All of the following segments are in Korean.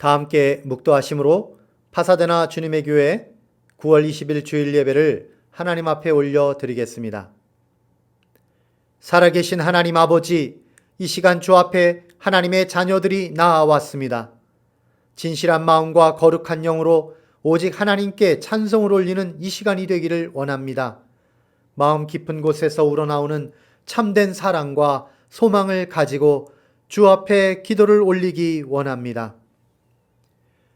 다 함께 묵도하심으로 파사데나 주님의 교회 9월 20일 주일 예배를 하나님 앞에 올려드리겠습니다. 살아계신 하나님 아버지, 이 시간 주 앞에 하나님의 자녀들이 나아왔습니다. 진실한 마음과 거룩한 영으로 오직 하나님께 찬송을 올리는 이 시간이 되기를 원합니다. 마음 깊은 곳에서 우러나오는 참된 사랑과 소망을 가지고 주 앞에 기도를 올리기 원합니다.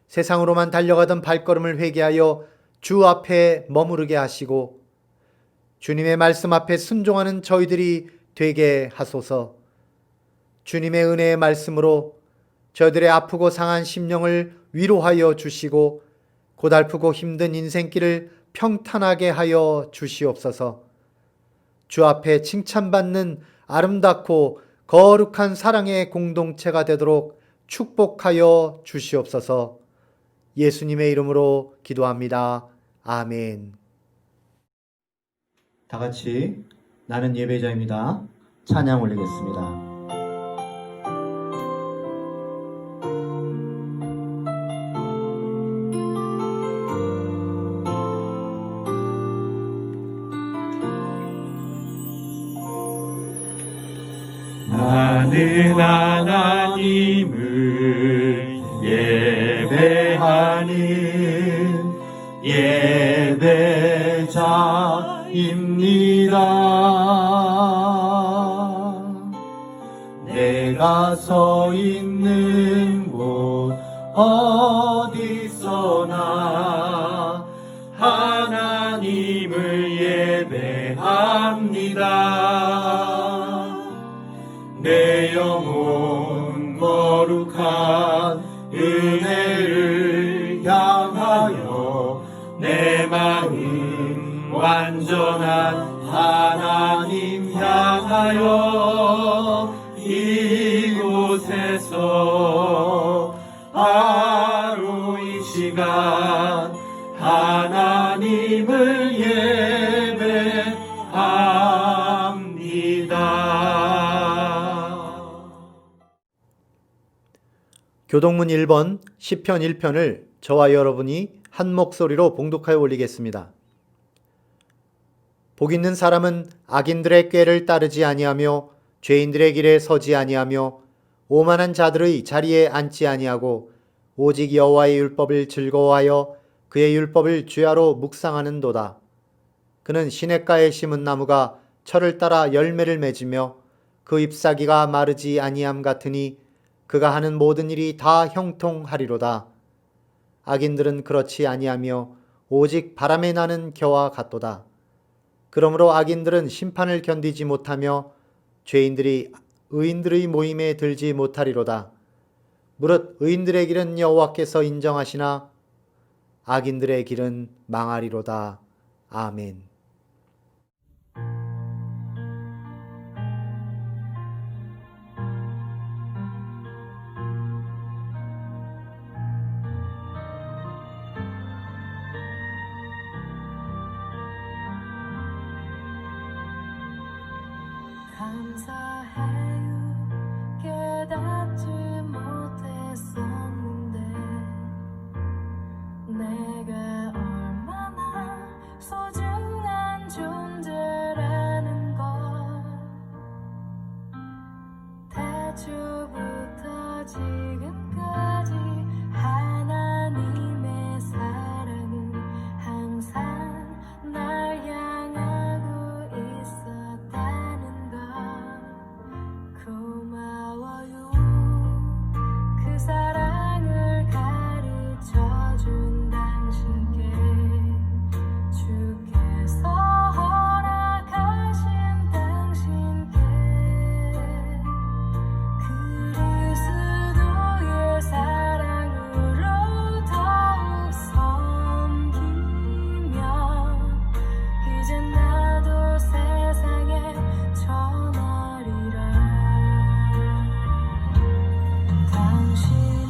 세상으로만 달려가던 발걸음을 회개하여 주 앞에 머무르게 하시고 주님의 말씀 앞에 순종하는 저희들이 되게 하소서. 주님의 은혜의 말씀으로 저희들의 아프고 상한 심령을 위로하여 주시고 고달프고 힘든 인생길을 평탄하게 하여 주시옵소서. 주 앞에 칭찬받는 아름답고 거룩한 사랑의 공동체가 되도록 축복하여 주시옵소서. 예수님의 이름으로 기도합니다. 아멘. 다 같이 나는 예배자입니다. 찬양 올리겠습니다. 나는 하나님을 예배하는 예배자입니다. 내가 서 있는 곳 어디서나 하나님을 예배합니다. 내 영혼 거룩한 은혜를 향하여 내 마음 완전한 하나님 향하여 이곳에서 바로 이 시간 하나님을 예배합니다. 교동문 1번 시편 1편을 저와 여러분이 한 목소리로 봉독하여 올리겠습니다. 복 있는 사람은 악인들의 꾀를 따르지 아니하며 죄인들의 길에 서지 아니하며 오만한 자들의 자리에 앉지 아니하고 오직 여호와의 율법을 즐거워하여 그의 율법을 주야로 묵상하는도다. 그는 시냇가에 심은 나무가 철을 따라 열매를 맺으며 그 잎사귀가 마르지 아니함 같으니 그가 하는 모든 일이 다 형통하리로다. 악인들은 그렇지 아니하며 오직 바람에 나는 겨와 같도다. 그러므로 악인들은 심판을 견디지 못하며 죄인들이 의인들의 모임에 들지 못하리로다. 무릇 의인들의 길은 여호와께서 인정하시나 악인들의 길은 망하리로다. 아멘. 감사해요. 깨닫지 못했었는데 내가 얼마나 소중한 존재라는 걸 태초부터 지금까지 하나님의 사랑은 항상 날 향하고 있었다는 걸 고마워요. 그 사랑을 가르쳐준 당신께 주께서 허락하신 당신께 그리스도의 사랑으로 더욱 섬기며 이제 나도 세상에 전하리라. 당신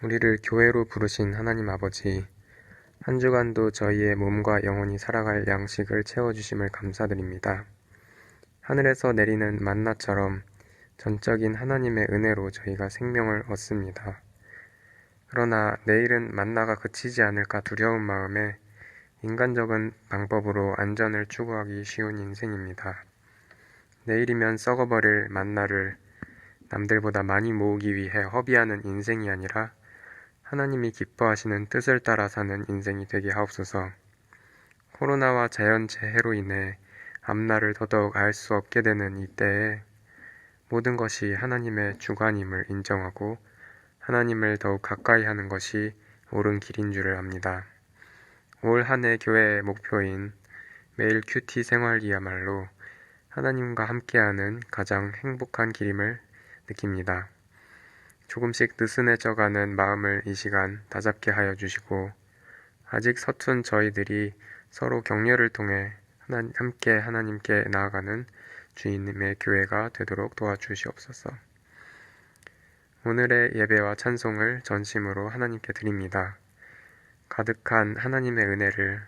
우리를 교회로 부르신 하나님 아버지, 한 주간도 저희의 몸과 영혼이 살아갈 양식을 채워주심을 감사드립니다. 하늘에서 내리는 만나처럼 전적인 하나님의 은혜로 저희가 생명을 얻습니다. 그러나 내일은 만나가 그치지 않을까 두려운 마음에 인간적인 방법으로 안전을 추구하기 쉬운 인생입니다. 내일이면 썩어버릴 만나를 남들보다 많이 모으기 위해 허비하는 인생이 아니라 하나님이 기뻐하시는 뜻을 따라 사는 인생이 되게 하옵소서. 코로나와 자연재해로 인해 앞날을 더더욱 알 수 없게 되는 이때에 모든 것이 하나님의 주관임을 인정하고 하나님을 더욱 가까이 하는 것이 옳은 길인 줄을 압니다. 올 한 해 교회의 목표인 매일 큐티 생활이야말로 하나님과 함께하는 가장 행복한 길임을 느낍니다. 조금씩 느슨해져가는 마음을 이 시간 다잡게 하여 주시고 아직 서툰 저희들이 서로 격려를 통해 함께 하나님께 나아가는 주님의 교회가 되도록 도와주시옵소서. 오늘의 예배와 찬송을 전심으로 하나님께 드립니다. 가득한 하나님의 은혜를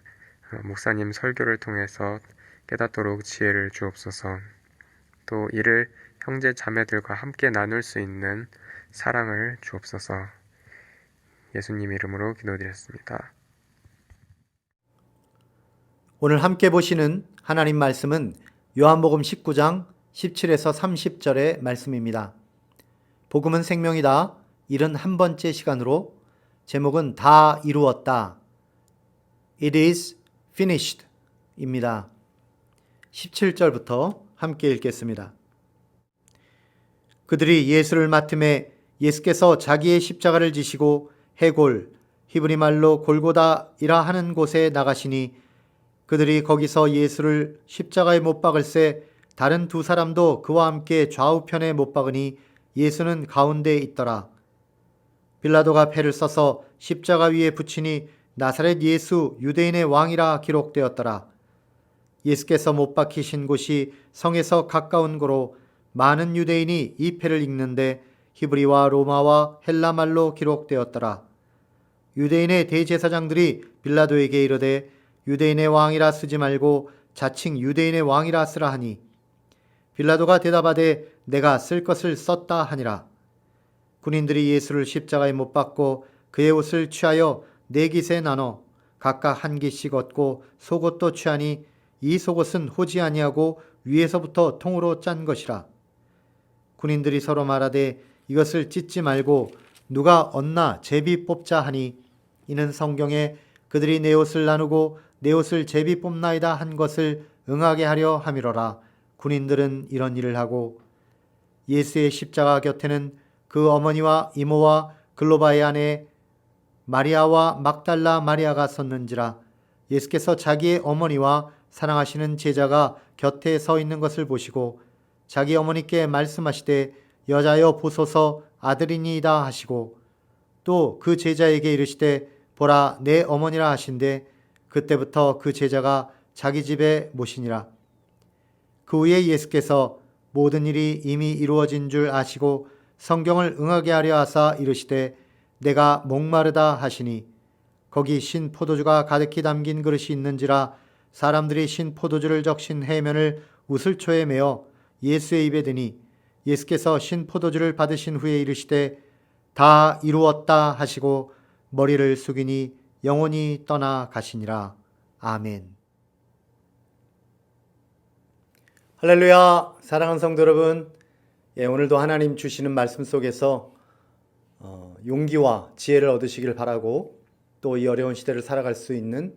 목사님 설교를 통해서 깨닫도록 지혜를 주옵소서. 또 이를 형제 자매들과 함께 나눌 수 있는 사랑을 주옵소서. 예수님 이름으로 기도드렸습니다. 오늘 함께 보시는 하나님 말씀은 요한복음 19장 17에서 30절의 말씀입니다. 복음은 생명이다. 71번째 시간으로 제목은 다 이루었다. It is finished 입니다. 17절부터 함께 읽겠습니다. 그들이 예수를 맡음에 예수께서 자기의 십자가를 지시고 해골, 히브리 말로 골고다이라 하는 곳에 나가시니 그들이 거기서 예수를 십자가에 못 박을새 다른 두 사람도 그와 함께 좌우편에 못 박으니 예수는 가운데에 있더라. 빌라도가 패를 써서 십자가 위에 붙이니 나사렛 예수 유대인의 왕이라 기록되었더라. 예수께서 못 박히신 곳이 성에서 가까운 고로 많은 유대인이 이 패를 읽는데 히브리와 로마와 헬라말로 기록되었더라. 유대인의 대제사장들이 빌라도에게 이르되 유대인의 왕이라 쓰지 말고 자칭 유대인의 왕이라 쓰라 하니 빌라도가 대답하되 내가 쓸 것을 썼다 하니라. 군인들이 예수를 십자가에 못 박고 그의 옷을 취하여 네 깃에 나눠 각각 한 깃씩 얻고 속옷도 취하니 이 속옷은 호지 아니하고 위에서부터 통으로 짠 것이라. 군인들이 서로 말하되 이것을 찢지 말고 누가 얻나 제비 뽑자 하니 이는 성경에 그들이 내 옷을 나누고 내 옷을 제비 뽑나이다 한 것을 응하게 하려 함이로라. 군인들은 이런 일을 하고 예수의 십자가 곁에는 그 어머니와 이모와 글로바의 아내 마리아와 막달라 마리아가 섰는지라. 예수께서 자기의 어머니와 사랑하시는 제자가 곁에 서 있는 것을 보시고 자기 어머니께 말씀하시되 여자여 보소서 아들이니이다 하시고 또 그 제자에게 이르시되 보라 내 어머니라 하신대 그때부터 그 제자가 자기 집에 모시니라. 그 후에 예수께서 모든 일이 이미 이루어진 줄 아시고 성경을 응하게 하려 하사 이르시되 내가 목마르다 하시니 거기 신 포도주가 가득히 담긴 그릇이 있는지라. 사람들이 신 포도주를 적신 해면을 우슬초에 메어 예수의 입에 드니 예수께서 신 포도주를 받으신 후에 이르시되 다 이루었다 하시고 머리를 숙이니 영혼이 떠나 가시니라. 아멘. 할렐루야. 사랑하는 성도 여러분, 오늘도 하나님 주시는 말씀 속에서 용기와 지혜를 얻으시길 바라고 또 이 어려운 시대를 살아갈 수 있는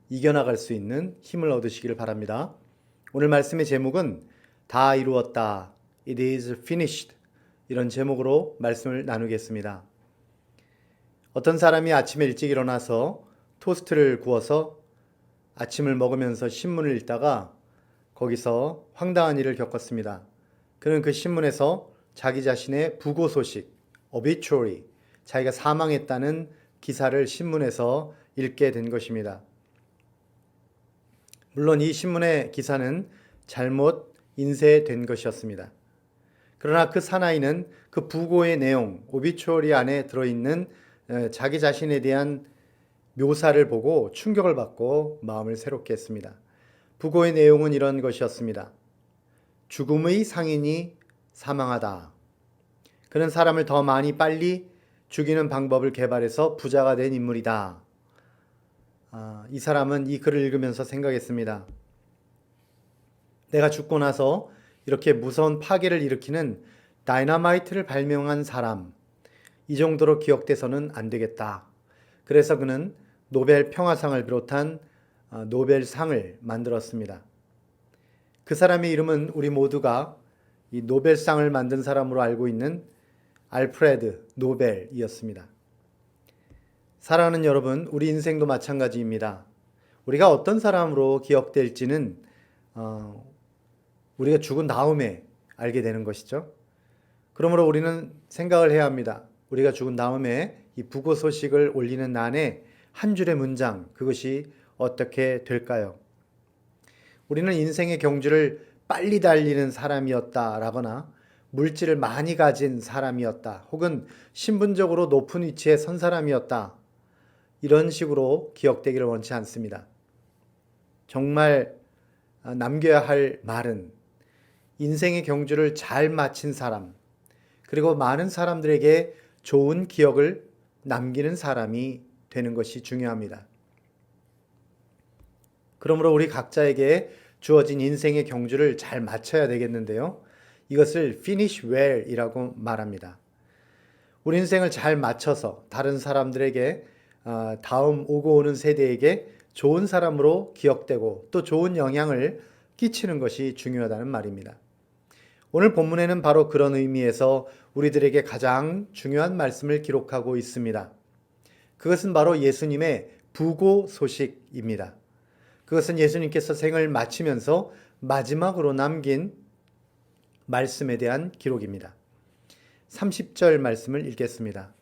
이겨나갈 수 있는 힘을 얻으시길 바랍니다. 오늘 말씀의 제목은 다 이루었다. It is finished. 이런 제목으로 말씀을 나누겠습니다. 어떤 사람이 아침에 일찍 일어나서 토스트를 구워서 아침을 먹으면서 신문을 읽다가 거기서 황당한 일을 겪었습니다. 그는 그 신문에서 자기 자신의 부고 소식, obituary, 자기가 사망했다는 기사를 신문에서 읽게 된 것입니다. 물론 이 신문의 기사는 잘못 인쇄된 것이었습니다. 그러나 그 사나이는 그 부고의 내용, obituary 안에 들어있는 자기 자신에 대한 묘사를 보고 충격을 받고 마음을 새롭게 했습니다. 부고의 내용은 이런 것이었습니다. 죽음의 상인이 사망하다. 그는 사람을 더 많이 빨리 죽이는 방법을 개발해서 부자가 된 인물이다. 이 사람은 이 글을 읽으면서 생각했습니다. 내가 죽고 나서 이렇게 무서운 파괴를 일으키는 다이너마이트를 발명한 사람, 이 정도로 기억돼서는 안 되겠다. 그래서 그는 노벨 평화상을 비롯한 노벨상을 만들었습니다. 그 사람의 이름은 우리 모두가 이 노벨상을 만든 사람으로 알고 있는 알프레드 노벨이었습니다. 사랑하는 여러분, 우리 인생도 마찬가지입니다. 우리가 어떤 사람으로 기억될지는 우리가 죽은 다음에 알게 되는 것이죠. 그러므로 우리는 생각을 해야 합니다. 우리가 죽은 다음에 이 부고 소식을 올리는 난에 한 줄의 문장, 그것이 어떻게 될까요? 우리는 인생의 경주를 빨리 달리는 사람이었다라거나 물질을 많이 가진 사람이었다, 혹은 신분적으로 높은 위치에 선 사람이었다, 이런 식으로 기억되기를 원치 않습니다. 정말 남겨야 할 말은 인생의 경주를 잘 마친 사람, 그리고 많은 사람들에게 좋은 기억을 남기는 사람이 되는 것이 중요합니다. 그러므로 우리 각자에게 주어진 인생의 경주를 잘 마쳐야 되겠는데요. 이것을 finish well 이라고 말합니다. 우리 인생을 잘 마쳐서 다른 사람들에게, 다음 오고 오는 세대에게 좋은 사람으로 기억되고 또 좋은 영향을 끼치는 것이 중요하다는 말입니다. 오늘 본문에는 바로 그런 의미에서 우리들에게 가장 중요한 말씀을 기록하고 있습니다. 그것은 바로 예수님의 부고 소식입니다. 그것은 예수님께서 생을 마치면서 마지막으로 남긴 말씀에 대한 기록입니다. 30절 말씀을 읽겠습니다.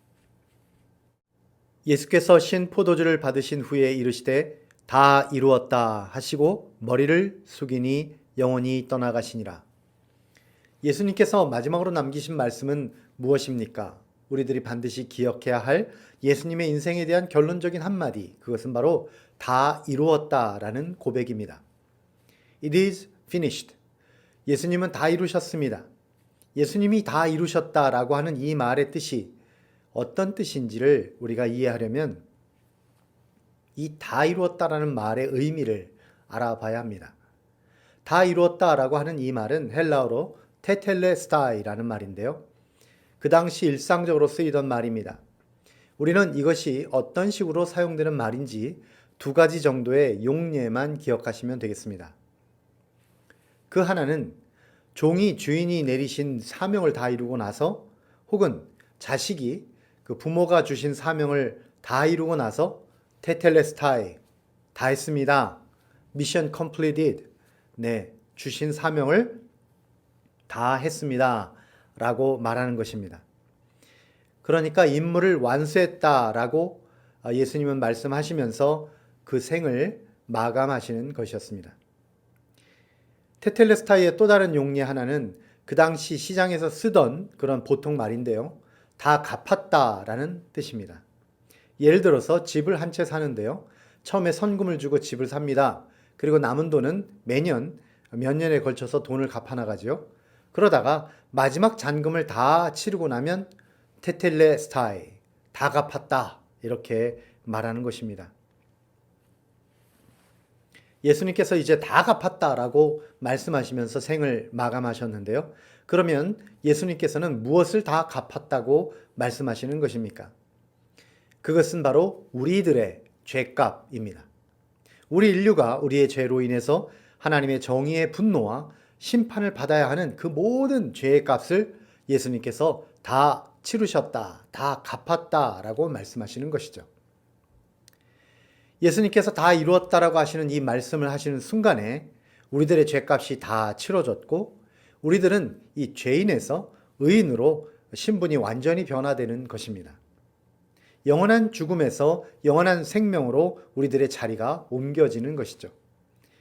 예수께서 신 포도주를 받으신 후에 이르시되 다 이루었다 하시고 머리를 숙이니 영원히 떠나가시니라. 예수님께서 마지막으로 남기신 말씀은 무엇입니까? 우리들이 반드시 기억해야 할 예수님의 인생에 대한 결론적인 한마디, 그것은 바로 다 이루었다라는 고백입니다. It is finished. 예수님은 다 이루셨습니다. 예수님이 다 이루셨다라고 하는 이 말의 뜻이 어떤 뜻인지를 우리가 이해하려면 이 다 이루었다라는 말의 의미를 알아봐야 합니다. 다 이루었다라고 하는 이 말은 헬라어로 테텔레스타이라는 말인데요. 그 당시 일상적으로 쓰이던 말입니다. 우리는 이것이 어떤 식으로 사용되는 말인지 두 가지 정도의 용례만 기억하시면 되겠습니다. 그 하나는 종이 주인이 내리신 사명을 다 이루고 나서, 혹은 자식이 그 부모가 주신 사명을 다 이루고 나서 테텔레스타이, 다 했습니다. 미션 컴플리티드, 네, 주신 사명을 다 했습니다 라고 말하는 것입니다. 그러니까 임무를 완수했다라고 예수님은 말씀하시면서 그 생을 마감하시는 것이었습니다. 테텔레스타이의 또 다른 용례 하나는 그 당시 시장에서 쓰던 그런 보통 말인데요. 다 갚았다라는 뜻입니다. 예를 들어서 집을 한 채 사는데요. 처음에 선금을 주고 집을 삽니다. 그리고 남은 돈은 매년 몇 년에 걸쳐서 돈을 갚아나가죠. 그러다가 마지막 잔금을 다 치르고 나면 테텔레스타이, 다 갚았다, 이렇게 말하는 것입니다. 예수님께서 이제 다 갚았다라고 말씀하시면서 생을 마감하셨는데요. 그러면 예수님께서는 무엇을 다 갚았다고 말씀하시는 것입니까? 그것은 바로 우리들의 죄값입니다. 우리 인류가 우리의 죄로 인해서 하나님의 정의의 분노와 심판을 받아야 하는 그 모든 죄의 값을 예수님께서 다 치르셨다, 다 갚았다라고 말씀하시는 것이죠. 예수님께서 다 이루었다라고 하시는 이 말씀을 하시는 순간에 우리들의 죄값이 다 치러졌고, 우리들은 이 죄인에서 의인으로 신분이 완전히 변화되는 것입니다. 영원한 죽음에서 영원한 생명으로 우리들의 자리가 옮겨지는 것이죠.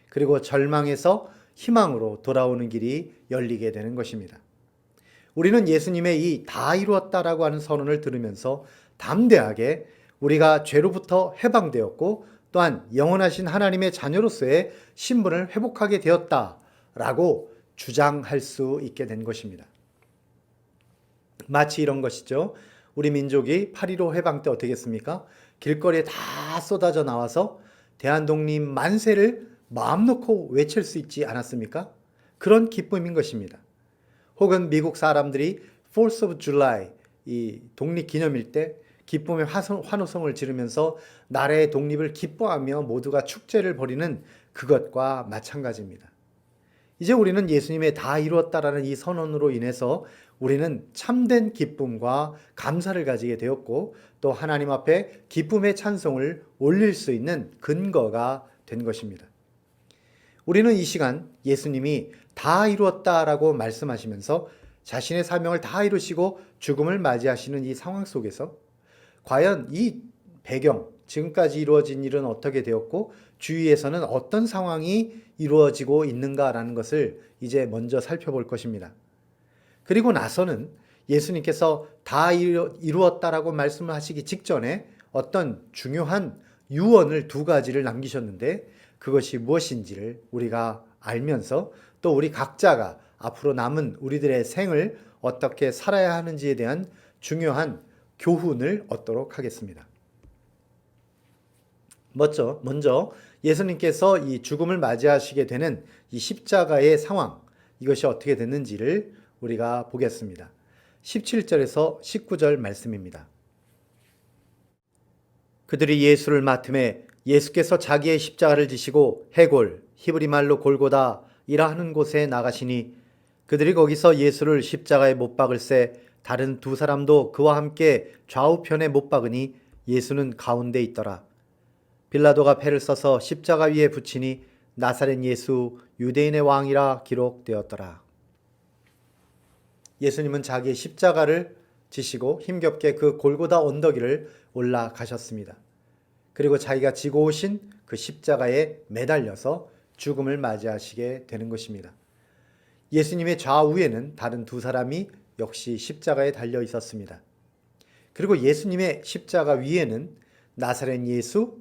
그리고 절망에서 희망으로 돌아오는 길이 열리게 되는 것입니다. 우리는 예수님의 이 다 이루었다라고 하는 선언을 들으면서 담대하게 우리가 죄로부터 해방되었고 또한 영원하신 하나님의 자녀로서의 신분을 회복하게 되었다라고 주장할 수 있게 된 것입니다. 마치 이런 것이죠. 우리 민족이 8.15 해방 때 어떻게 했습니까? 길거리에 다 쏟아져 나와서 대한독립 만세를 마음 놓고 외칠 수 있지 않았습니까? 그런 기쁨인 것입니다. 혹은 미국 사람들이 4th of July, 이 독립기념일 때 기쁨의 환호성을 지르면서 나라의 독립을 기뻐하며 모두가 축제를 벌이는 그것과 마찬가지입니다. 이제 우리는 예수님의 다 이루었다라는 이 선언으로 인해서 우리는 참된 기쁨과 감사를 가지게 되었고 또 하나님 앞에 기쁨의 찬송을 올릴 수 있는 근거가 된 것입니다. 우리는 이 시간 예수님이 다 이루었다라고 말씀하시면서 자신의 사명을 다 이루시고 죽음을 맞이하시는 이 상황 속에서 과연 이 배경, 지금까지 이루어진 일은 어떻게 되었고 주위에서는 어떤 상황이 이루어지고 있는가라는 것을 이제 먼저 살펴볼 것입니다. 그리고 나서는 예수님께서 다 이루었다라고 말씀을 하시기 직전에 어떤 중요한 유언을 2가지를 남기셨는데 그것이 무엇인지를 우리가 알면서 또 우리 각자가 앞으로 남은 우리들의 생을 어떻게 살아야 하는지에 대한 중요한 교훈을 얻도록 하겠습니다. 먼저 예수님께서 이 죽음을 맞이하시게 되는 이 십자가의 상황, 이것이 어떻게 됐는지를 우리가 보겠습니다. 17절에서 19절 말씀입니다. 그들이 예수를 맡음에 예수께서 자기의 십자가를 지시고 해골, 히브리 말로 골고다이라 하는 곳에 나가시니 그들이 거기서 예수를 십자가에 못 박을새 다른 2사람도 그와 함께 좌우편에 못 박으니 예수는 가운데 있더라. 빌라도가 패를 써서 십자가 위에 붙이니 나사렛 예수 유대인의 왕이라 기록되었더라. 예수님은 자기의 십자가를 지시고 힘겹게 그 골고다 언덕 위를 올라가셨습니다. 그리고 자기가 지고 오신 그 십자가에 매달려서 죽음을 맞이하시게 되는 것입니다. 예수님의 좌우에는 다른 2사람이 역시 십자가에 달려 있었습니다. 그리고 예수님의 십자가 위에는 나사렛 예수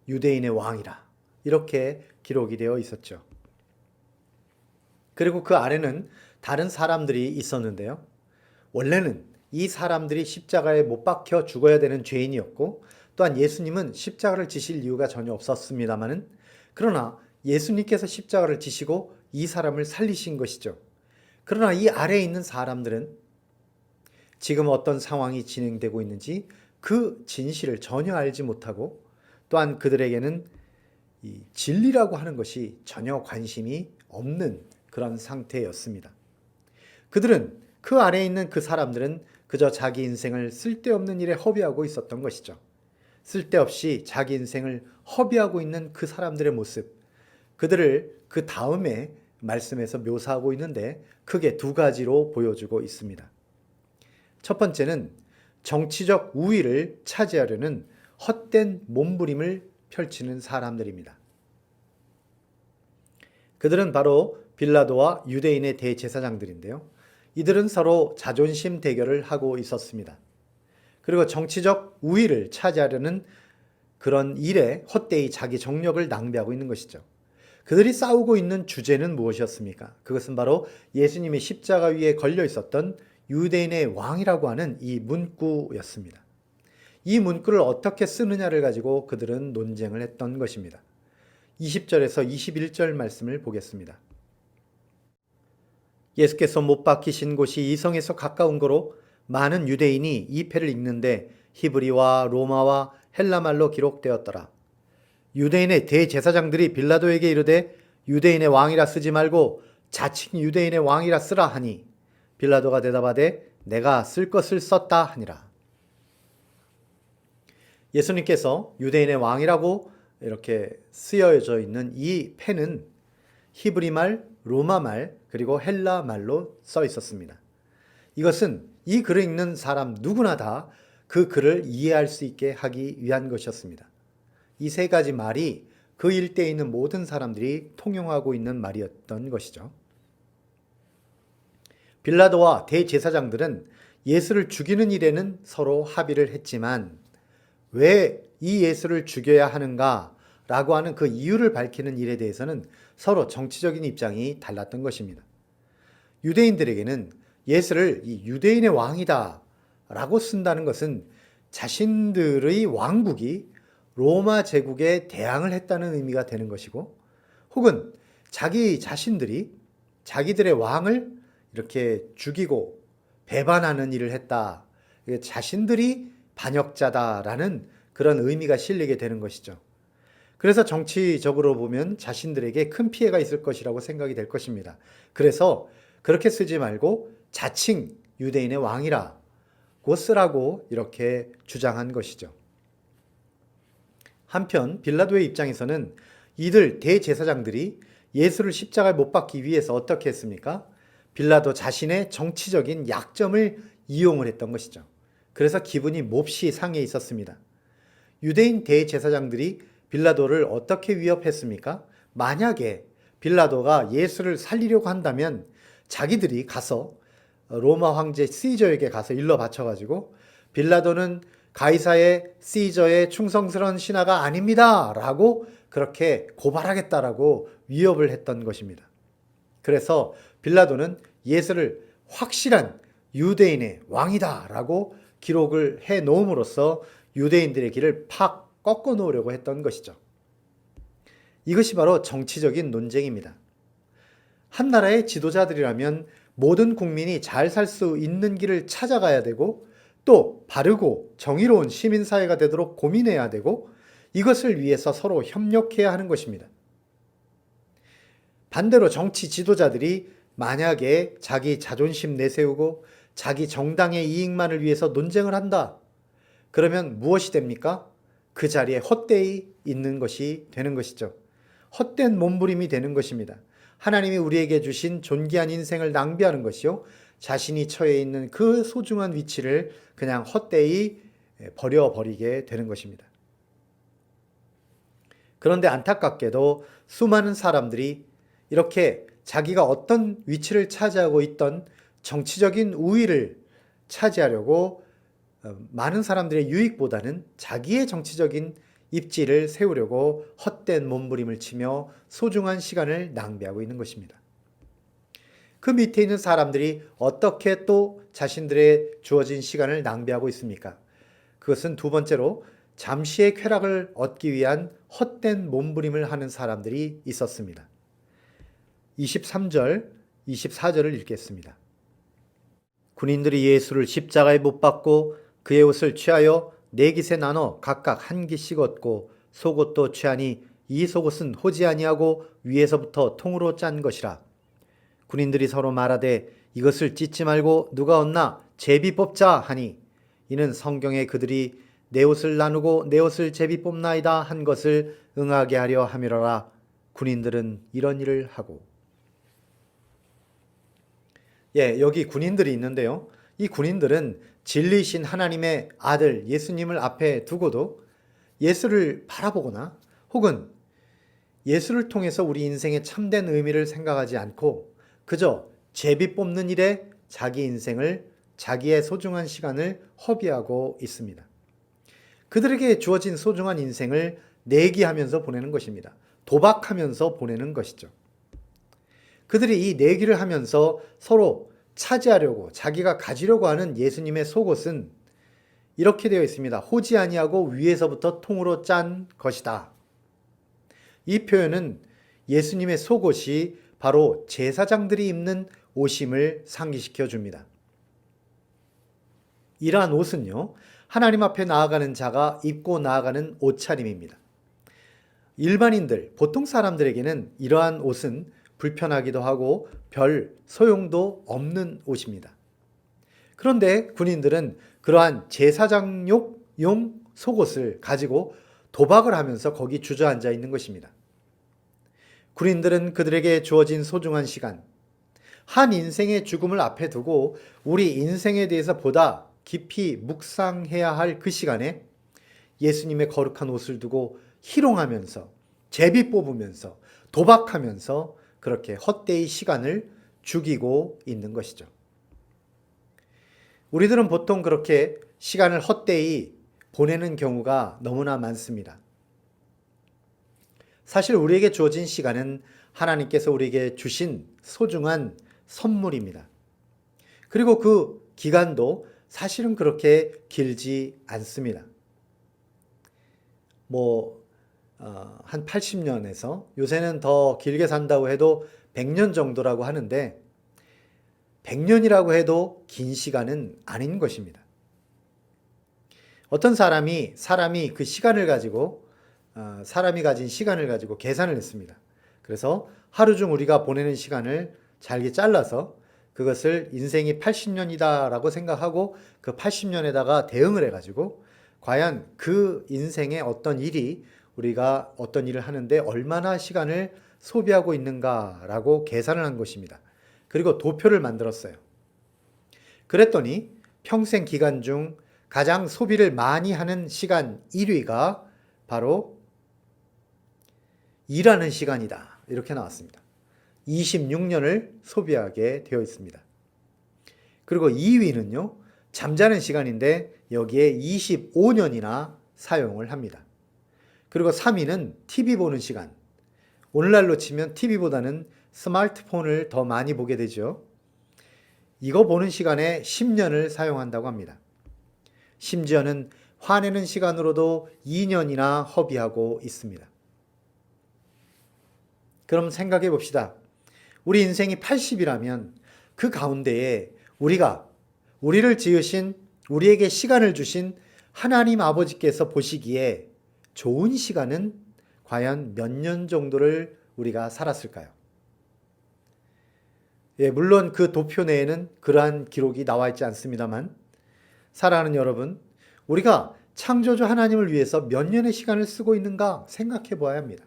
유대인의 왕이라 이렇게 기록이 되어 있었죠. 그리고 그 아래는 다른 사람들이 있었는데요. 원래는 이 사람들이 십자가에 못 박혀 죽어야 되는 죄인이었고 또한 예수님은 십자가를 지실 이유가 전혀 없었습니다마는 그러나 예수님께서 십자가를 지시고 이 사람을 살리신 것이죠. 그러나 이 아래에 있는 사람들은 지금 어떤 상황이 진행되고 있는지 그 진실을 전혀 알지 못하고 또한 그들에게는 이 진리라고 하는 것이 전혀 관심이 없는 그런 상태였습니다. 그들은 그 아래에 있는 그 사람들은 그저 자기 인생을 쓸데없는 일에 허비하고 있었던 것이죠. 쓸데없이 자기 인생을 허비하고 있는 그 사람들의 모습, 그들을 그 다음에 말씀에서 묘사하고 있는데 크게 2가지로 보여주고 있습니다. 첫 번째는 정치적 우위를 차지하려는 헛된 몸부림을 펼치는 사람들입니다. 그들은 바로 빌라도와 유대인의 대제사장들인데요. 이들은 서로 자존심 대결을 하고 있었습니다. 그리고 정치적 우위를 차지하려는 그런 일에 헛되이 자기 정력을 낭비하고 있는 것이죠. 그들이 싸우고 있는 주제는 무엇이었습니까? 그것은 바로 예수님이 십자가 위에 걸려 있었던 유대인의 왕이라고 하는 이 문구였습니다. 이 문구를 어떻게 쓰느냐를 가지고 그들은 논쟁을 했던 것입니다. 20절에서 21절 말씀을 보겠습니다. 예수께서 못 박히신 곳이 이 성에서 가까운 거로 많은 유대인이 이 패를 읽는데 히브리와 로마와 헬라말로 기록되었더라. 유대인의 대제사장들이 빌라도에게 이르되 유대인의 왕이라 쓰지 말고 자칭 유대인의 왕이라 쓰라 하니 빌라도가 대답하되 내가 쓸 것을 썼다 하니라. 예수님께서 유대인의 왕이라고 이렇게 쓰여져 있는 이 패는 히브리말, 로마말, 그리고 헬라말로 써 있었습니다. 이것은 이 글을 읽는 사람 누구나 다 그 글을 이해할 수 있게 하기 위한 것이었습니다. 이 3가지 말이 그 일대에 있는 모든 사람들이 통용하고 있는 말이었던 것이죠. 빌라도와 대제사장들은 예수를 죽이는 일에는 서로 합의를 했지만 왜 이 예수를 죽여야 하는가 라고 하는 그 이유를 밝히는 일에 대해서는 서로 정치적인 입장이 달랐던 것입니다. 유대인들에게는 예수를 이 유대인의 왕이다 라고 쓴다는 것은 자신들의 왕국이 로마 제국에 대항을 했다는 의미가 되는 것이고, 혹은 자기 자신들이 자기들의 왕을 이렇게 죽이고 배반하는 일을 했다, 자신들이 반역자다라는 그런 의미가 실리게 되는 것이죠. 그래서 정치적으로 보면 자신들에게 큰 피해가 있을 것이라고 생각이 될 것입니다. 그래서 그렇게 쓰지 말고 자칭 유대인의 왕이라고 쓰라고 이렇게 주장한 것이죠. 한편 빌라도의 입장에서는 이들 대제사장들이 예수를 십자가에 못 박기 위해서 어떻게 했습니까? 빌라도 자신의 정치적인 약점을 이용을 했던 것이죠. 그래서 기분이 몹시 상해 있었습니다. 유대인 대제사장들이 빌라도를 어떻게 위협했습니까? 만약에 빌라도가 예수를 살리려고 한다면 자기들이 가서 로마 황제 시저에게 가서 일러 바쳐가지고 빌라도는 가이사의 시저의 충성스러운 신하가 아닙니다 라고 그렇게 고발하겠다라고 위협을 했던 것입니다. 그래서 빌라도는 예수를 확실한 유대인의 왕이다 라고 기록을 해 놓음으로써 유대인들의 길을 팍 꺾어 놓으려고 했던 것이죠. 이것이 바로 정치적인 논쟁입니다. 한 나라의 지도자들이라면 모든 국민이 잘 살 수 있는 길을 찾아가야 되고, 또 바르고 정의로운 시민사회가 되도록 고민해야 되고, 이것을 위해서 서로 협력해야 하는 것입니다. 반대로 정치 지도자들이 만약에 자기 자존심 내세우고 자기 정당의 이익만을 위해서 논쟁을 한다, 그러면 무엇이 됩니까? 그 자리에 헛되이 있는 것이 되는 것이죠. 헛된 몸부림이 되는 것입니다. 하나님이 우리에게 주신 존귀한 인생을 낭비하는 것이요, 자신이 처해 있는 그 소중한 위치를 그냥 헛되이 버려버리게 되는 것입니다. 그런데 안타깝게도 수많은 사람들이 이렇게 자기가 어떤 위치를 차지하고 있던 정치적인 우위를 차지하려고 많은 사람들의 유익보다는 자기의 정치적인 입지를 세우려고 헛된 몸부림을 치며 소중한 시간을 낭비하고 있는 것입니다. 그 밑에 있는 사람들이 어떻게 또 자신들의 주어진 시간을 낭비하고 있습니까? 그것은 두 번째로 잠시의 쾌락을 얻기 위한 헛된 몸부림을 하는 사람들이 있었습니다. 23절, 24절을 읽겠습니다. 군인들이 예수를 십자가에 못 박고 그의 옷을 취하여 네 깃에 나눠 각각 한 깃씩 얻고 속옷도 취하니 이 속옷은 호지 아니하고 위에서부터 통으로 짠 것이라. 군인들이 서로 말하되 이것을 찢지 말고 누가 얻나 제비 뽑자 하니, 이는 성경에 그들이 내 옷을 나누고 내 옷을 제비 뽑나이다 한 것을 응하게 하려 함이로라. 군인들은 이런 일을 하고. 여기 군인들이 있는데요. 이 군인들은 진리이신 하나님의 아들 예수님을 앞에 두고도 예수를 바라보거나 혹은 예수를 통해서 우리 인생의 참된 의미를 생각하지 않고 그저 제비 뽑는 일에 자기 인생을, 자기의 소중한 시간을 허비하고 있습니다. 그들에게 주어진 소중한 인생을 내기하면서 보내는 것입니다. 도박하면서 보내는 것이죠. 그들이 이 내기를 하면서 서로 차지하려고, 자기가 가지려고 하는 예수님의 속옷은 이렇게 되어 있습니다. 호지 아니하고 위에서부터 통으로 짠 것이다. 이 표현은 예수님의 속옷이 바로 제사장들이 입는 옷임을 상기시켜 줍니다. 이러한 옷은요, 하나님 앞에 나아가는 자가 입고 나아가는 옷차림입니다. 일반인들, 보통 사람들에게는 이러한 옷은 불편하기도 하고 별 소용도 없는 옷입니다. 그런데 군인들은 그러한 제사장용 속옷을 가지고 도박을 하면서 거기 주저앉아 있는 것입니다. 군인들은 그들에게 주어진 소중한 시간, 한 인생의 죽음을 앞에 두고 우리 인생에 대해서 보다 깊이 묵상해야 할 그 시간에 예수님의 거룩한 옷을 두고 희롱하면서, 제비 뽑으면서, 도박하면서 그렇게 헛되이 시간을 죽이고 있는 것이죠. 우리들은 보통 그렇게 시간을 헛되이 보내는 경우가 너무나 많습니다. 사실 우리에게 주어진 시간은 하나님께서 우리에게 주신 소중한 선물입니다. 그리고 그 기간도 사실은 그렇게 길지 않습니다. 한 80년에서 요새는 더 길게 산다고 해도 100년 정도라고 하는데 100년이라고 해도 긴 시간은 아닌 것입니다. 어떤 사람이 그 시간을 가지고 사람이 가진 시간을 가지고 계산을 했습니다. 그래서 하루 중 우리가 보내는 시간을 잘게 잘라서 그것을 인생이 80년이다라고 생각하고 그 80년에다가 대응을 해가지고 과연 그 인생의 어떤 일이 우리가 어떤 일을 하는데 얼마나 시간을 소비하고 있는가라고 계산을 한 것입니다. 그리고 도표를 만들었어요. 그랬더니 평생 기간 중 가장 소비를 많이 하는 시간 1위가 바로 일하는 시간이다. 이렇게 나왔습니다. 26년을 소비하게 되어 있습니다. 그리고 2위는요, 잠자는 시간인데 여기에 25년이나 사용을 합니다. 그리고 3위는 TV 보는 시간. 오늘날로 치면 TV보다는 스마트폰을 더 많이 보게 되죠. 이거 보는 시간에 10년을 사용한다고 합니다. 심지어는 화내는 시간으로도 2년이나 허비하고 있습니다. 그럼 생각해 봅시다. 우리 인생이 80이라면 그 가운데에 우리를 지으신, 우리에게 시간을 주신 하나님 아버지께서 보시기에 좋은 시간은 과연 몇 년 정도를 우리가 살았을까요? 물론 그 도표 내에는 그러한 기록이 나와 있지 않습니다만, 사랑하는 여러분, 우리가 창조주 하나님을 위해서 몇 년의 시간을 쓰고 있는가 생각해 보아야 합니다.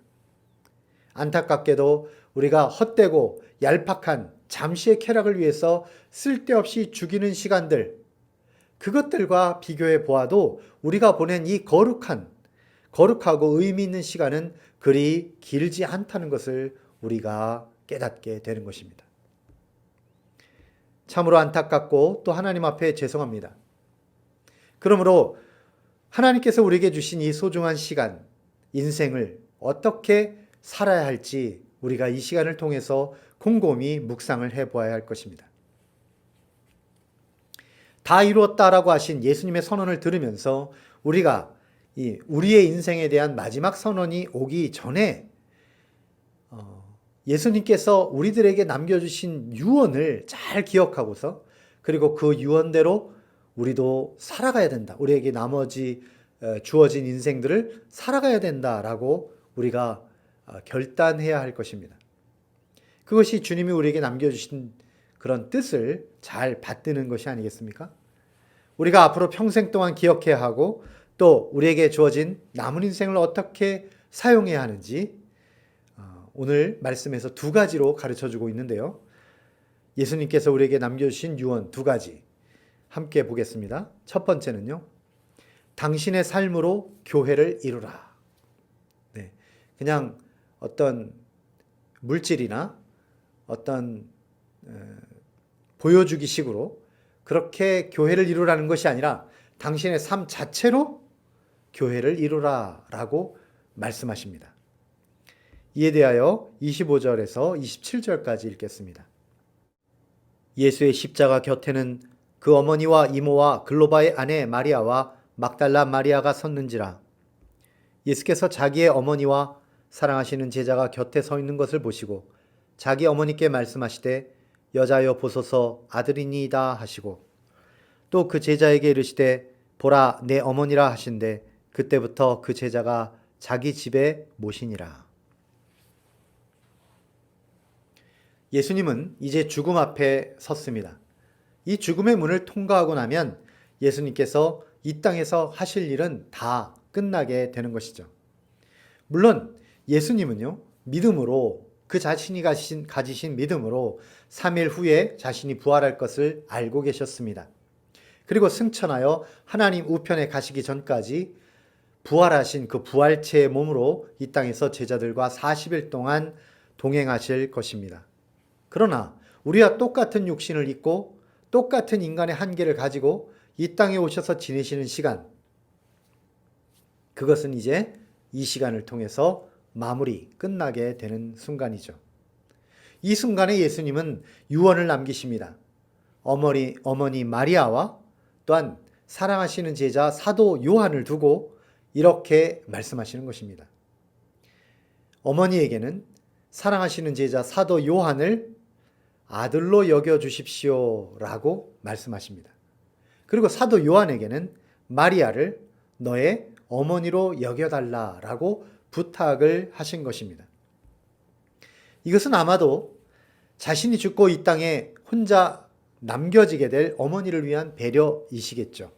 안타깝게도 우리가 헛되고 얄팍한 잠시의 쾌락을 위해서 쓸데없이 죽이는 시간들, 그것들과 비교해 보아도 우리가 보낸 이 거룩하고 의미 있는 시간은 그리 길지 않다는 것을 우리가 깨닫게 되는 것입니다. 참으로 안타깝고 또 하나님 앞에 죄송합니다. 그러므로 하나님께서 우리에게 주신 이 소중한 시간, 인생을 어떻게 살아야 할지 우리가 이 시간을 통해서 곰곰이 묵상을 해보아야 할 것입니다. 다 이루었다라고 하신 예수님의 선언을 들으면서 우리가 우리의 인생에 대한 마지막 선언이 오기 전에 예수님께서 우리들에게 남겨주신 유언을 잘 기억하고서 그리고 그 유언대로 우리도 살아가야 된다. 우리에게 나머지 주어진 인생들을 살아가야 된다라고 우리가 결단해야 할 것입니다. 그것이 주님이 우리에게 남겨주신 그런 뜻을 잘 받드는 것이 아니겠습니까? 우리가 앞으로 평생 동안 기억해야 하고 또 우리에게 주어진 남은 인생을 어떻게 사용해야 하는지 오늘 말씀에서 두 가지로 가르쳐주고 있는데요. 예수님께서 우리에게 남겨주신 유언 두 가지 함께 보겠습니다. 첫 번째는요. 당신의 삶으로 교회를 이루라. 네, 그냥 어떤 물질이나 어떤 보여주기 식으로 그렇게 교회를 이루라는 것이 아니라 당신의 삶 자체로 교회를 이루라라고 말씀하십니다. 이에 대하여 25절에서 27절까지 읽겠습니다. 예수의 십자가 곁에는 그 어머니와 이모와 글로바의 아내 마리아와 막달라 마리아가 섰는지라. 예수께서 자기의 어머니와 사랑하시는 제자가 곁에 서 있는 것을 보시고 자기 어머니께 말씀하시되 여자여 보소서 아들이니이다 하시고 또 그 제자에게 이르시되 보라 내 어머니라 하신대 그때부터 그 제자가 자기 집에 모시니라. 예수님은 이제 죽음 앞에 섰습니다. 이 죽음의 문을 통과하고 나면 예수님께서 이 땅에서 하실 일은 다 끝나게 되는 것이죠. 물론 예수님은요, 믿음으로 그 자신이 가지신 믿음으로 3일 후에 자신이 부활할 것을 알고 계셨습니다. 그리고 승천하여 하나님 우편에 가시기 전까지 부활하신 그 부활체의 몸으로 이 땅에서 제자들과 40일 동안 동행하실 것입니다. 그러나 우리와 똑같은 육신을 입고 똑같은 인간의 한계를 가지고 이 땅에 오셔서 지내시는 시간, 그것은 이제 이 시간을 통해서 마무리, 끝나게 되는 순간이죠. 이 순간에 예수님은 유언을 남기십니다. 어머니 마리아와 또한 사랑하시는 제자 사도 요한을 두고 이렇게 말씀하시는 것입니다. 어머니에게는 사랑하시는 제자 사도 요한을 아들로 여겨주십시오 라고 말씀하십니다. 그리고 사도 요한에게는 마리아를 너의 어머니로 여겨달라라고 부탁을 하신 것입니다. 이것은 아마도 자신이 죽고 이 땅에 혼자 남겨지게 될 어머니를 위한 배려이시겠죠.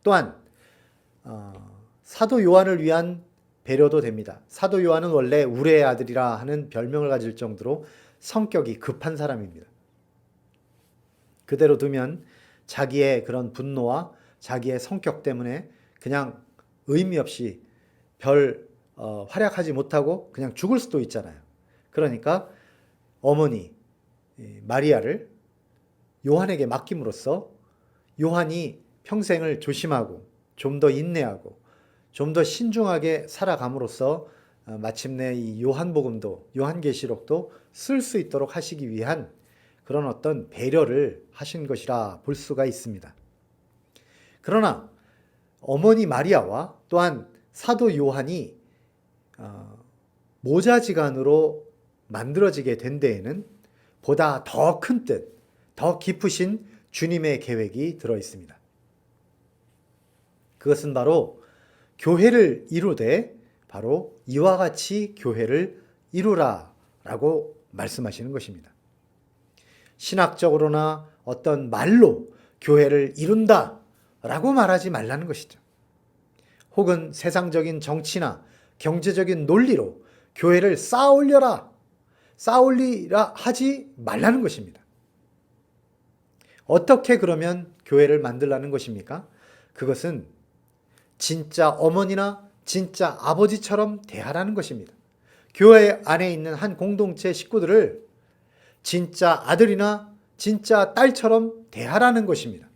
또한 사도 요한을 위한 배려도 됩니다. 사도 요한은 원래 우레의 아들이라 하는 별명을 가질 정도로 성격이 급한 사람입니다. 그대로 두면 자기의 그런 분노와 자기의 성격 때문에 그냥 의미 없이 활약하지 못하고 그냥 죽을 수도 있잖아요. 그러니까 어머니 마리아를 요한에게 맡김으로써 요한이 평생을 조심하고 좀 더 인내하고 좀 더 신중하게 살아감으로써 마침내 이 요한복음도 요한계시록도 쓸 수 있도록 하시기 위한 그런 어떤 배려를 하신 것이라 볼 수가 있습니다. 그러나 어머니 마리아와 또한 사도 요한이 모자지간으로 만들어지게 된 데에는 보다 더 큰 뜻, 더 깊으신 주님의 계획이 들어 있습니다. 그것은 바로 교회를 이루되 바로 이와 같이 교회를 이루라 라고 말씀하시는 것입니다. 신학적으로나 어떤 말로 교회를 이룬다 라고 말하지 말라는 것이죠. 혹은 세상적인 정치나 경제적인 논리로 교회를 쌓아올리라 하지 말라는 것입니다. 어떻게 그러면 교회를 만들라는 것입니까? 그것은 진짜 어머니나 진짜 아버지처럼 대하라는 것입니다. 교회 안에 있는 한 공동체 식구들을 진짜 아들이나 진짜 딸처럼 대하라는 것입니다.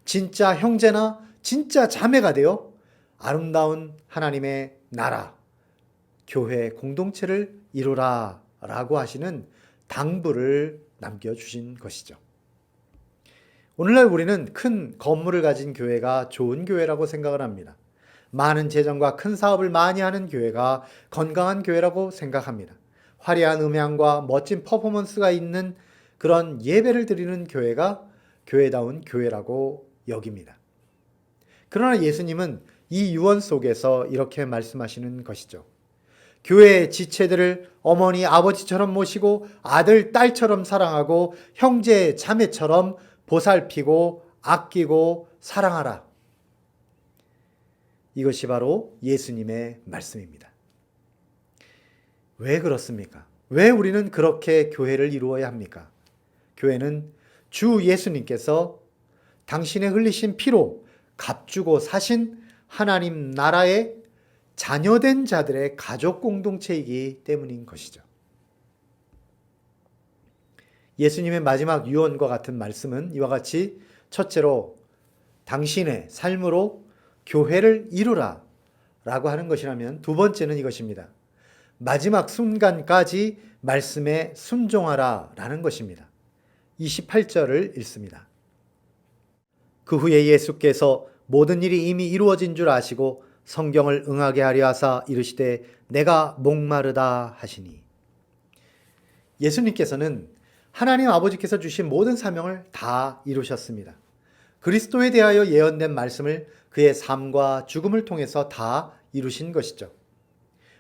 진짜 형제나 진짜 자매가 되어 아름다운 하나님의 나라, 교회 공동체를 이루라 라고 하시는 당부를 남겨주신 것이죠. 오늘날 우리는 큰 건물을 가진 교회가 좋은 교회라고 생각을 합니다. 많은 재정과 큰 사업을 많이 하는 교회가 건강한 교회라고 생각합니다. 화려한 음향과 멋진 퍼포먼스가 있는 그런 예배를 드리는 교회가 교회다운 교회라고 여깁니다. 그러나 예수님은 이 유언 속에서 이렇게 말씀하시는 것이죠. 교회의 지체들을 어머니, 아버지처럼 모시고 아들, 딸처럼 사랑하고 형제, 자매처럼 보살피고 아끼고 사랑하라. 이것이 바로 예수님의 말씀입니다. 왜 그렇습니까? 왜 우리는 그렇게 교회를 이루어야 합니까? 교회는 주 예수님께서 당신의 흘리신 피로 값주고 사신 하나님 나라의 자녀된 자들의 가족 공동체이기 때문인 것이죠. 예수님의 마지막 유언과 같은 말씀은 이와 같이 첫째로 당신의 삶으로 교회를 이루라 라고 하는 것이라면 두 번째는 이것입니다. 마지막 순간까지 말씀에 순종하라 라는 것입니다. 28절을 읽습니다. 그 후에 예수께서 모든 일이 이미 이루어진 줄 아시고 성경을 응하게 하려 하사 이르시되 내가 목마르다 하시니. 예수님께서는 하나님 아버지께서 주신 모든 사명을 다 이루셨습니다. 그리스도에 대하여 예언된 말씀을 그의 삶과 죽음을 통해서 다 이루신 것이죠.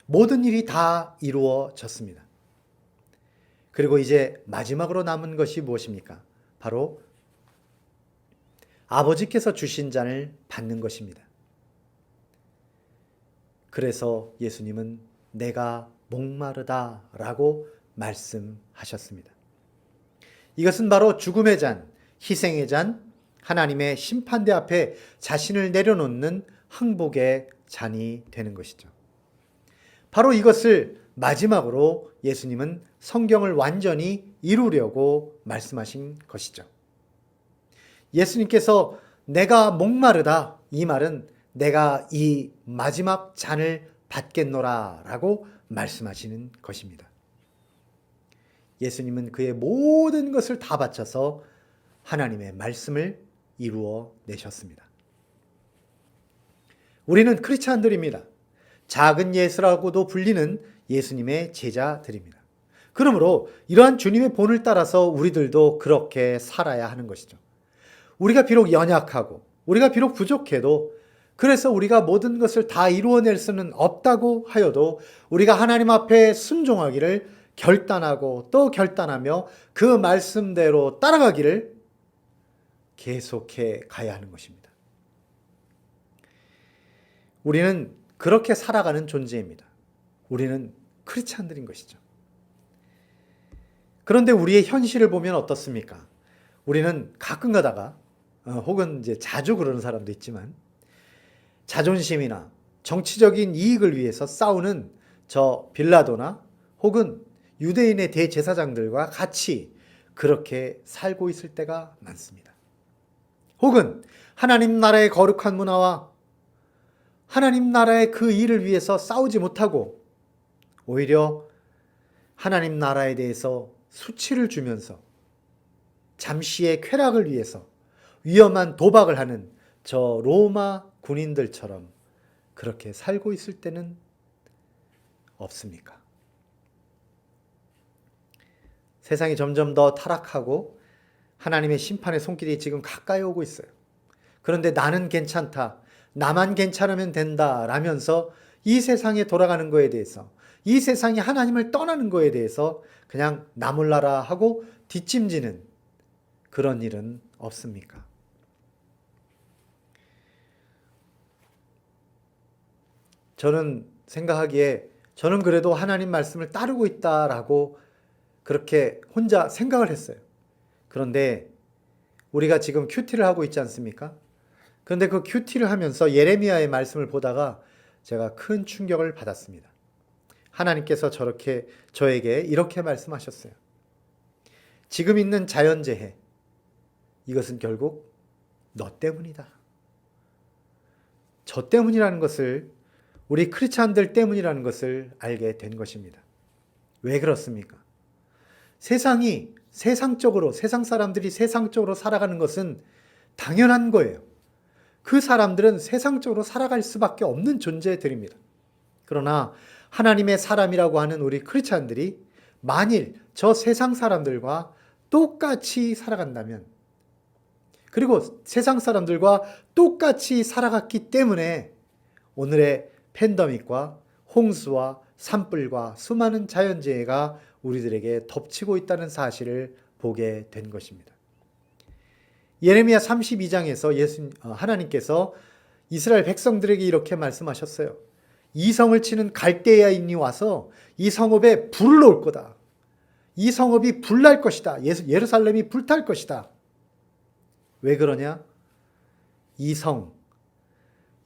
모든 일이 다 이루어졌습니다. 그리고 이제 마지막으로 남은 것이 무엇입니까? 바로 아버지께서 주신 잔을 받는 것입니다. 그래서 예수님은 내가 목마르다 라고 말씀하셨습니다. 이것은 바로 죽음의 잔, 희생의 잔, 하나님의 심판대 앞에 자신을 내려놓는 항복의 잔이 되는 것이죠. 바로 이것을 마지막으로 예수님은 성경을 완전히 이루려고 말씀하신 것이죠. 예수님께서 내가 목마르다, 이 말은 내가 이 마지막 잔을 받겠노라 라고 말씀하시는 것입니다. 예수님은 그의 모든 것을 다 바쳐서 하나님의 말씀을 이루어 내셨습니다. 우리는 크리스찬들입니다. 작은 예수라고도 불리는 예수님의 제자들입니다. 그러므로 이러한 주님의 본을 따라서 우리들도 그렇게 살아야 하는 것이죠. 우리가 비록 연약하고 우리가 비록 부족해도, 그래서 우리가 모든 것을 다 이루어낼 수는 없다고 하여도 우리가 하나님 앞에 순종하기를 결단하고 또 결단하며 그 말씀대로 따라가기를 계속해 가야 하는 것입니다. 우리는 그렇게 살아가는 존재입니다. 우리는 크리스찬들인 것이죠. 그런데 우리의 현실을 보면 어떻습니까? 우리는 가끔 가다가 혹은 이제 자주 그러는 사람도 있지만 자존심이나 정치적인 이익을 위해서 싸우는 저 빌라도나 혹은 유대인의 대제사장들과 같이 그렇게 살고 있을 때가 많습니다. 혹은 하나님 나라의 거룩한 문화와 하나님 나라의 그 일을 위해서 싸우지 못하고 오히려 하나님 나라에 대해서 수치를 주면서 잠시의 쾌락을 위해서 위험한 도박을 하는 저 로마 군인들처럼 그렇게 살고 있을 때는 없습니까? 세상이 점점 더 타락하고 하나님의 심판의 손길이 지금 가까이 오고 있어요. 그런데 나는 괜찮다, 나만 괜찮으면 된다 라면서 이 세상에 돌아가는 거에 대해서, 이 세상이 하나님을 떠나는 거에 대해서 그냥 나 몰라라 하고 뒷짐지는 그런 일은 없습니까? 저는 생각하기에 저는 그래도 하나님 말씀을 따르고 있다라고 그렇게 혼자 생각을 했어요. 그런데 우리가 지금 큐티를 하고 있지 않습니까? 그런데 그 큐티를 하면서 예레미야의 말씀을 보다가 제가 큰 충격을 받았습니다. 하나님께서 저에게 이렇게 말씀하셨어요. 지금 있는 자연재해, 이것은 결국 너 때문이다. 저 때문이라는 것을, 우리 크리스찬들 때문이라는 것을 알게 된 것입니다. 왜 그렇습니까? 세상 사람들이 세상적으로 살아가는 것은 당연한 거예요. 그 사람들은 세상적으로 살아갈 수밖에 없는 존재들입니다. 그러나 하나님의 사람이라고 하는 우리 크리스찬들이 만일 저 세상 사람들과 똑같이 살아간다면, 그리고 세상 사람들과 똑같이 살아갔기 때문에 오늘의 팬데믹과 홍수와 산불과 수많은 자연재해가 우리들에게 덮치고 있다는 사실을 보게 된 것입니다. 예레미야 32장에서 하나님께서 이스라엘 백성들에게 이렇게 말씀하셨어요. 이 성을 치는 갈대아인이 와서 이 성읍에 불을 놓을 거다. 이 성읍이 불날 것이다. 예루살렘이 불탈 것이다. 왜 그러냐? 이 성,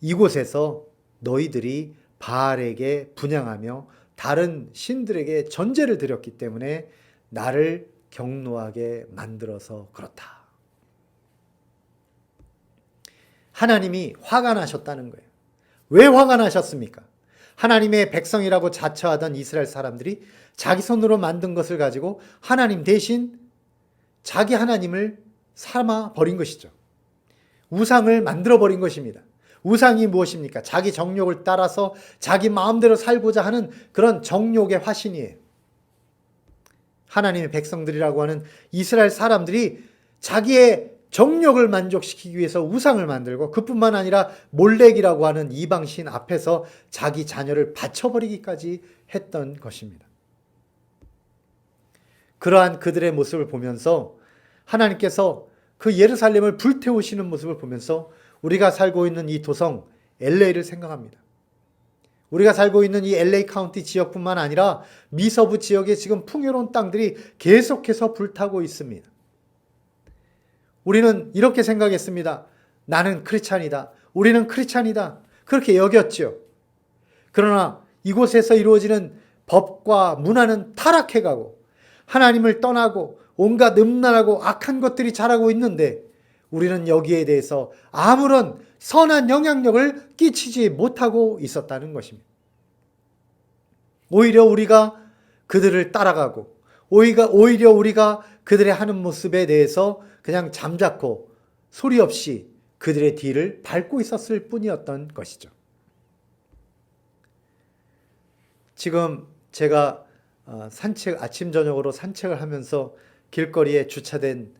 이곳에서 너희들이 바알에게 분향하며 다른 신들에게 전제를 드렸기 때문에 나를 경노하게 만들어서 그렇다. 하나님이 화가 나셨다는 거예요. 왜 화가 나셨습니까? 하나님의 백성이라고 자처하던 이스라엘 사람들이 자기 손으로 만든 것을 가지고 하나님 대신 자기 하나님을 삼아 버린 것이죠. 우상을 만들어 버린 것입니다. 우상이 무엇입니까? 자기 정욕을 따라서 자기 마음대로 살고자 하는 그런 정욕의 화신이에요. 하나님의 백성들이라고 하는 이스라엘 사람들이 자기의 정욕을 만족시키기 위해서 우상을 만들고, 그뿐만 아니라 몰렉이라고 하는 이방신 앞에서 자기 자녀를 바쳐버리기까지 했던 것입니다. 그러한 그들의 모습을 보면서 하나님께서 그 예루살렘을 불태우시는 모습을 보면서 우리가 살고 있는 이 도성 LA를 생각합니다. 우리가 살고 있는 이 LA 카운티 지역뿐만 아니라 미서부 지역에 지금 풍요로운 땅들이 계속해서 불타고 있습니다. 우리는 이렇게 생각했습니다. 나는 크리스찬이다. 우리는 크리스찬이다. 그렇게 여겼죠. 그러나 이곳에서 이루어지는 법과 문화는 타락해가고 하나님을 떠나고 온갖 음란하고 악한 것들이 자라고 있는데 우리는 여기에 대해서 아무런 선한 영향력을 끼치지 못하고 있었다는 것입니다. 오히려 우리가 그들을 따라가고 오히려 우리가 그들의 하는 모습에 대해서 그냥 잠자코 소리 없이 그들의 뒤를 밟고 있었을 뿐이었던 것이죠. 지금 제가 아침 저녁으로 산책을 하면서 길거리에 주차된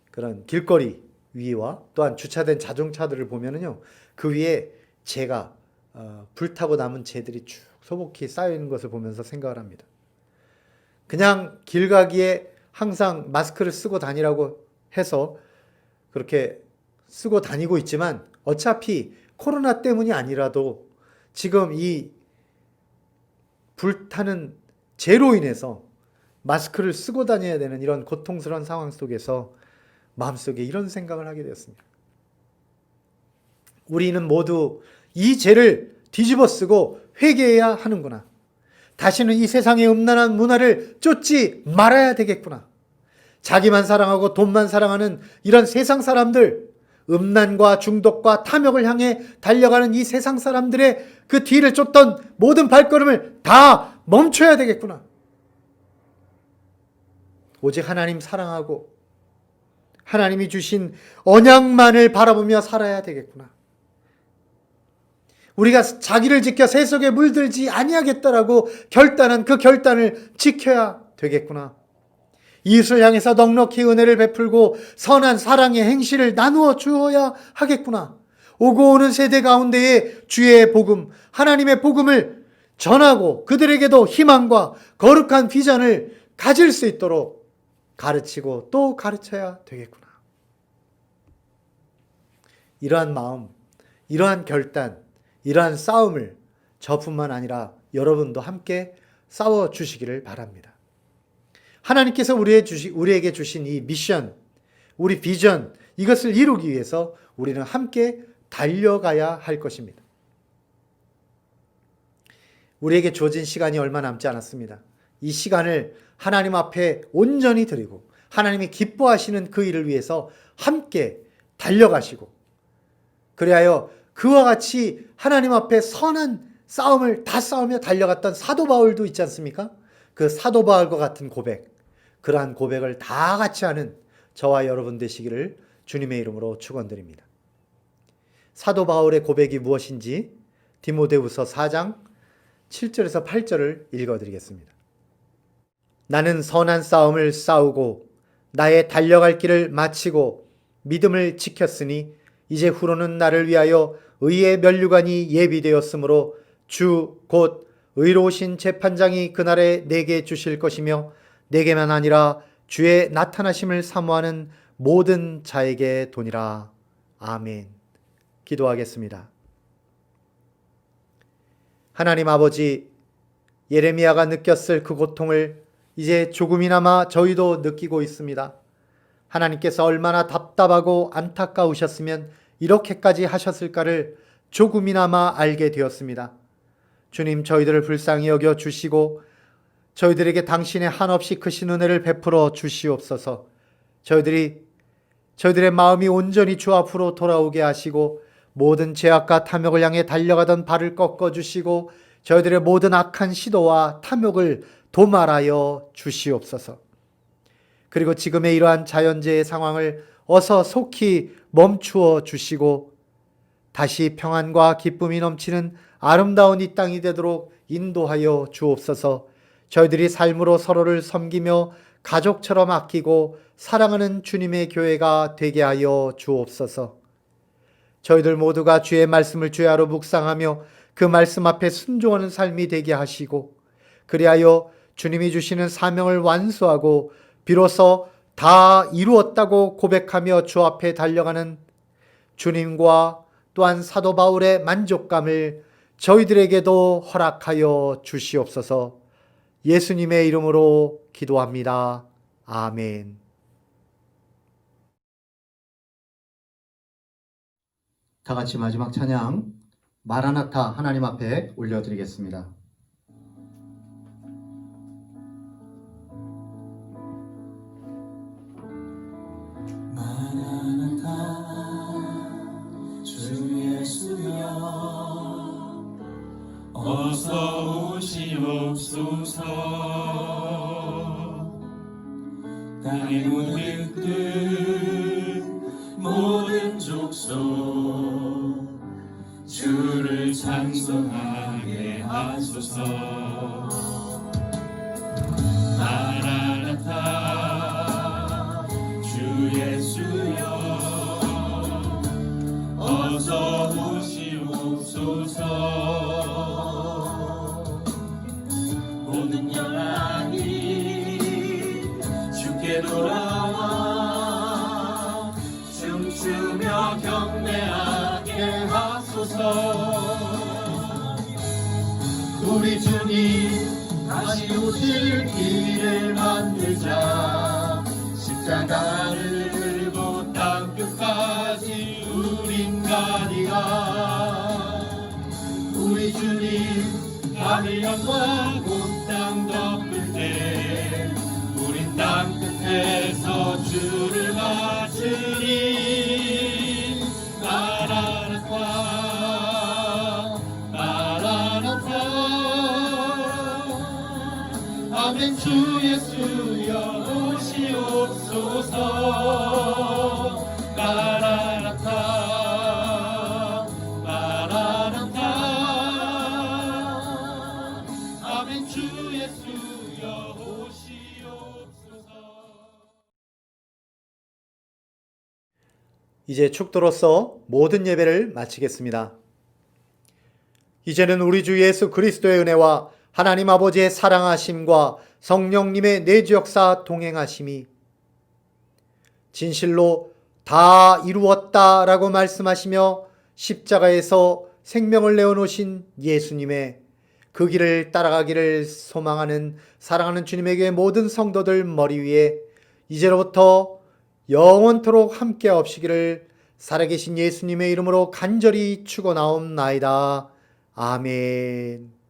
그런 길거리 위와 또한 주차된 자동차들을 보면은요, 그 위에 재가 불타고 남은 재들이 쭉 소복히 쌓여 있는 것을 보면서 생각을 합니다. 그냥 길 가기에 항상 마스크를 쓰고 다니라고 해서 그렇게 쓰고 다니고 있지만 어차피 코로나 때문이 아니라도 지금 이 불타는 재로 인해서 마스크를 쓰고 다녀야 되는 이런 고통스러운 상황 속에서 마음속에 이런 생각을 하게 되었습니다. 우리는 모두 이 죄를 뒤집어 쓰고 회개해야 하는구나. 다시는 이 세상의 음란한 문화를 쫓지 말아야 되겠구나. 자기만 사랑하고 돈만 사랑하는 이런 세상 사람들, 음란과 중독과 탐욕을 향해 달려가는 이 세상 사람들의 그 뒤를 쫓던 모든 발걸음을 다 멈춰야 되겠구나. 오직 하나님 사랑하고 하나님이 주신 언약만을 바라보며 살아야 되겠구나. 우리가 자기를 지켜 새 속에 물들지 아니하겠다라고 결단한 그 결단을 지켜야 되겠구나. 이웃을 향해서 넉넉히 은혜를 베풀고 선한 사랑의 행실을 나누어 주어야 하겠구나. 오고 오는 세대 가운데에 주의 복음, 하나님의 복음을 전하고 그들에게도 희망과 거룩한 비전을 가질 수 있도록 가르치고 또 가르쳐야 되겠구나. 이러한 마음, 이러한 결단, 이러한 싸움을 저뿐만 아니라 여러분도 함께 싸워 주시기를 바랍니다. 하나님께서 우리에게 주신 이 미션, 우리 비전, 이것을 이루기 위해서 우리는 함께 달려가야 할 것입니다. 우리에게 주어진 시간이 얼마 남지 않았습니다. 이 시간을 하나님 앞에 온전히 드리고 하나님이 기뻐하시는 그 일을 위해서 함께 달려가시고, 그리하여 그와 같이 하나님 앞에 선한 싸움을 다 싸우며 달려갔던 사도 바울도 있지 않습니까? 그 사도 바울과 같은 고백, 그러한 고백을 다 같이 하는 저와 여러분 되시기를 주님의 이름으로 축원드립니다. 사도 바울의 고백이 무엇인지 디모데후서 4장 7절에서 8절을 읽어드리겠습니다. 나는 선한 싸움을 싸우고 나의 달려갈 길을 마치고 믿음을 지켰으니 이제 후로는 나를 위하여 의의 면류관이 예비되었으므로 주 곧 의로우신 재판장이 그날에 내게 주실 것이며 내게만 아니라 주의 나타나심을 사모하는 모든 자에게 도니라. 아멘. 기도하겠습니다. 하나님 아버지, 예레미야가 느꼈을 그 고통을 이제 조금이나마 저희도 느끼고 있습니다. 하나님께서 얼마나 답답하고 안타까우셨으면 이렇게까지 하셨을까를 조금이나마 알게 되었습니다. 주님, 저희들을 불쌍히 여겨 주시고 저희들에게 당신의 한없이 크신 은혜를 베풀어 주시옵소서. 저희들의 마음이 온전히 주 앞으로 돌아오게 하시고 모든 죄악과 탐욕을 향해 달려가던 발을 꺾어 주시고 저희들의 모든 악한 시도와 탐욕을 도말하여 주시옵소서. 그리고 지금의 이러한 자연재해 상황을 어서 속히 멈추어 주시고 다시 평안과 기쁨이 넘치는 아름다운 이 땅이 되도록 인도하여 주옵소서. 저희들이 삶으로 서로를 섬기며 가족처럼 아끼고 사랑하는 주님의 교회가 되게 하여 주옵소서. 저희들 모두가 주의 말씀을 주야로 묵상하며 그 말씀 앞에 순종하는 삶이 되게 하시고, 그리하여 주님이 주시는 사명을 완수하고 비로소 다 이루었다고 고백하며 주 앞에 달려가는 주님과 또한 사도 바울의 만족감을 저희들에게도 허락하여 주시옵소서. 예수님의 이름으로 기도합니다. 아멘. 다 같이 마지막 찬양 마라나타 하나님 앞에 올려드리겠습니다. 마라나타 주옵소서. 땅의 모든 끝 모든 족속 주를 찬송하게 하소서. 마라나타 주 예수여 어서 오시옵소서. 모든 영광이 주께 돌아와 춤추며 경배하게 하소서. 우리 주님 다시 오실 길을 만들자. 십자가를 들고 땅끝까지 우린 가리라. 우리 주님 하늘 영광 온 땅 덮을 때 우린 땅끝에서 주를 맞으리. 마라나타 마라나타 아멘. 주 예수여 오시옵소서. 마라나타 마라나타 아멘. 주 예수여 오시옵소서. 이제 축도로서 모든 예배를 마치겠습니다. 이제는 우리 주 예수 그리스도의 은혜와 하나님 아버지의 사랑하심과 성령님의 내주 역사 동행하심이 진실로 다 이루었다라고 말씀하시며 십자가에서 생명을 내어놓으신 예수님의 그 길을 따라가기를 소망하는 사랑하는 주님에게 모든 성도들 머리 위에 이제로부터 영원토록 함께 없시기를 살아계신 예수님의 이름으로 간절히 축원하옵나이다. 아멘.